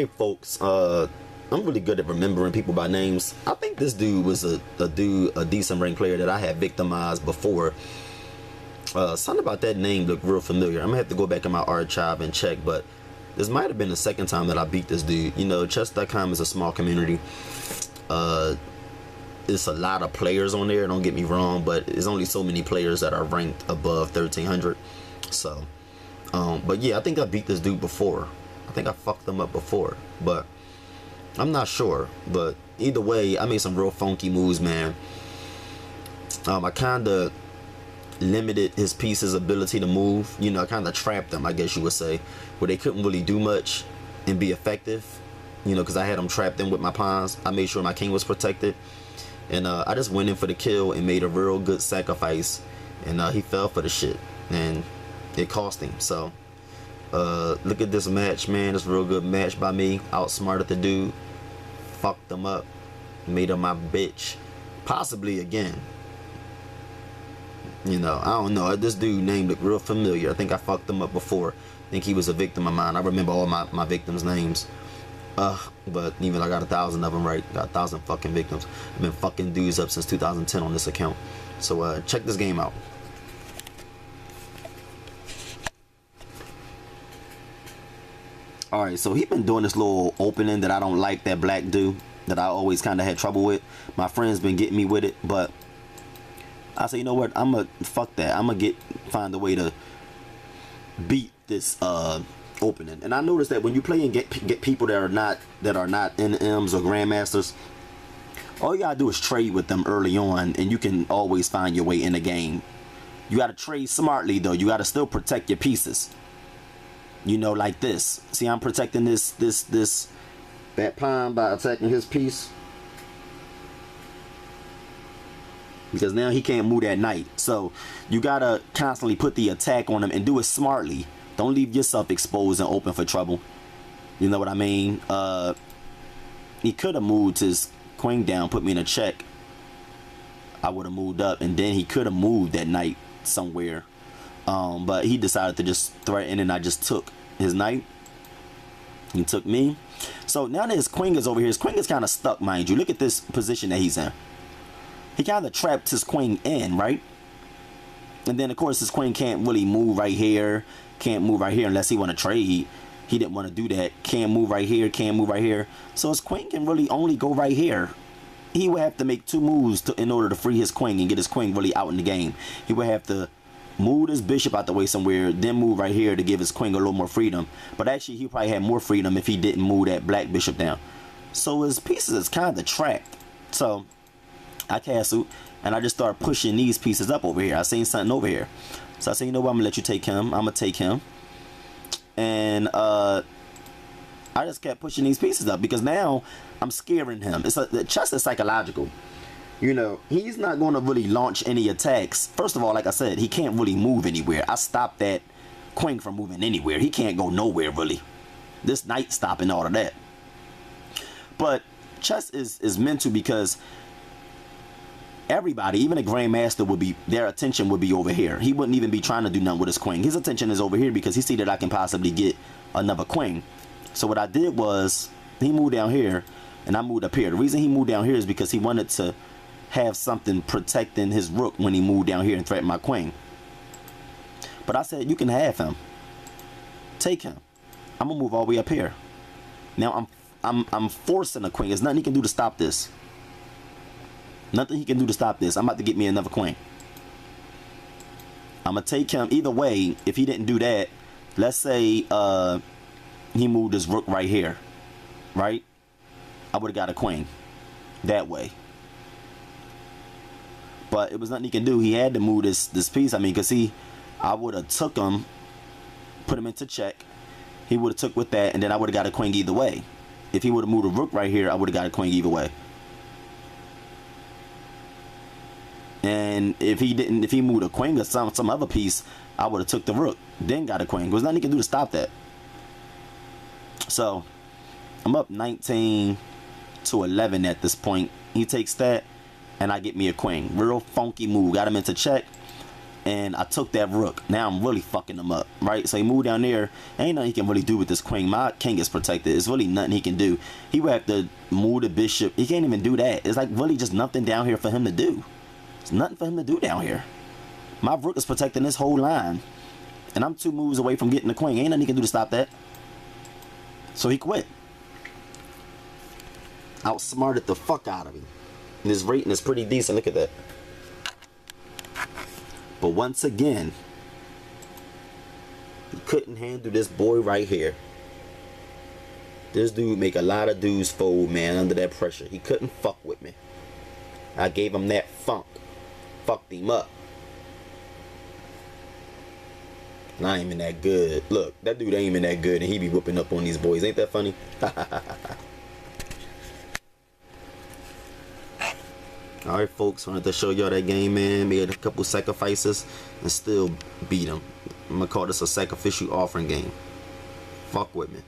Hey folks, I'm really good at remembering people by names. I think this dude was a decent ranked player that I had victimized before. Something about that name looked real familiar. I'm gonna have to go back in my archive and check, but this might have been the second time that I beat this dude. You know, chess.com is a small community. It's a lot of players on there, don't get me wrong, but there's only so many players that are ranked above 1300. So, but yeah, I think I beat this dude before. I think I fucked them up before, but I'm not sure. But either way, I made some real funky moves, man. I kind of limited his piece's ability to move. You know, I kind of trapped them, I guess you would say, where they couldn't really do much and be effective. You know, because I had them trapped in with my pawns. I made sure my king was protected. And I just went in for the kill and made a real good sacrifice. And he fell for the shit. And it cost him. So, look at this match, man. It's a real good match by me. Outsmarted the dude. Fucked him up. Made him my bitch. Possibly again. You know, I don't know. This dude name looked real familiar. I think I fucked him up before. I think he was a victim of mine. I remember all my victims' names. But even I got 1,000 of them right. Got 1,000 fucking victims. I've been fucking dudes up since 2010 on this account. So check this game out. Alright, so he been doing this little opening that I don't like, that black dude that I always kind of had trouble with. My friends been getting me with it, but I say, you know what, I'm gonna fuck that. I'm gonna find a way to beat this opening. And I noticed that when you play and get people that are not NMs or grandmasters, all you gotta do is trade with them early on, and you can always find your way in the game. You gotta trade smartly though. You gotta still protect your pieces. You know, like this. See, I'm protecting that pawn by attacking his piece, because now he can't move that knight. So you gotta constantly put the attack on him and do it smartly. Don't leave yourself exposed and open for trouble. You know what I mean? He could have moved his queen down, put me in a check. I would have moved up, and then he could have moved that knight somewhere. But he decided to just threaten, and I just took his knight. He took me. So now that his queen is over here, his queen is kind of stuck, mind you. Look at this position that he's in. He kind of trapped his queen in, right? And then, of course, his queen can't really move right here. Can't move right here unless he want to trade. He didn't want to do that. Can't move right here. Can't move right here. So his queen can really only go right here. He would have to make 2 moves in order to free his queen and get his queen really out in the game. He would have to move his bishop out the way somewhere, then move right here to give his queen a little more freedom. But actually, he probably had more freedom if he didn't move that black bishop down. So his pieces is kind of trapped. So I castled, and I just started pushing these pieces up over here. I seen something over here. So I said, you know what, I'm going to let you take him. I'm going to take him. And I just kept pushing these pieces up, because now I'm scaring him. The chess is psychological. You know, he's not going to really launch any attacks. First of all, like I said, he can't really move anywhere. I stopped that queen from moving anywhere. He can't go nowhere, really. This knight stopping all of that. But chess is meant to, because everybody, even a grandmaster, their attention would be over here. He wouldn't even be trying to do nothing with his queen. His attention is over here because he see that I can possibly get another queen. So what I did was, he moved down here and I moved up here. The reason he moved down here is because he wanted to have something protecting his rook when he moved down here and threatened my queen. But I said, you can have him. Take him. I'm gonna move all the way up here. Now I'm forcing a queen. There's nothing he can do to stop this. Nothing he can do to stop this. I'm about to get me another queen. I'm going to take him. Either way, if he didn't do that, let's say he moved his rook right here. Right? I would have got a queen. That way. But it was nothing he can do. He had to move this piece. I mean, because I would have took him, put him into check. He would have took with that, and then I would have got a queen either way. If he would have moved a rook right here, I would have got a queen either way. And if he moved a queen or some other piece, I would have took the rook, then got a queen. There was nothing he can do to stop that. So I'm up 19 to 11 at this point. He takes that, and I get me a queen. Real funky move. Got him into check. and I took that rook. Now I'm really fucking him up, right? So he moved down there. Ain't nothing he can really do with this queen. My king is protected. It's really nothing he can do. He would have to move the bishop. He can't even do that. It's like really just nothing down here for him to do. There's nothing for him to do down here. My rook is protecting this whole line, and I'm 2 moves away from getting the queen. Ain't nothing he can do to stop that. So he quit. Outsmarted the fuck out of me. And his rating is pretty decent. Look at that. But once again, he couldn't handle this boy right here. This dude make a lot of dudes fold, man, under that pressure. He couldn't fuck with me. I gave him that funk. Fucked him up. And I ain't even that good. Look, that dude ain't even that good, and he be whooping up on these boys. Ain't that funny? Alright, folks, wanted to show y'all that game, man. Made a couple sacrifices and still beat him. I'm gonna call this a sacrificial offering game. Fuck with me.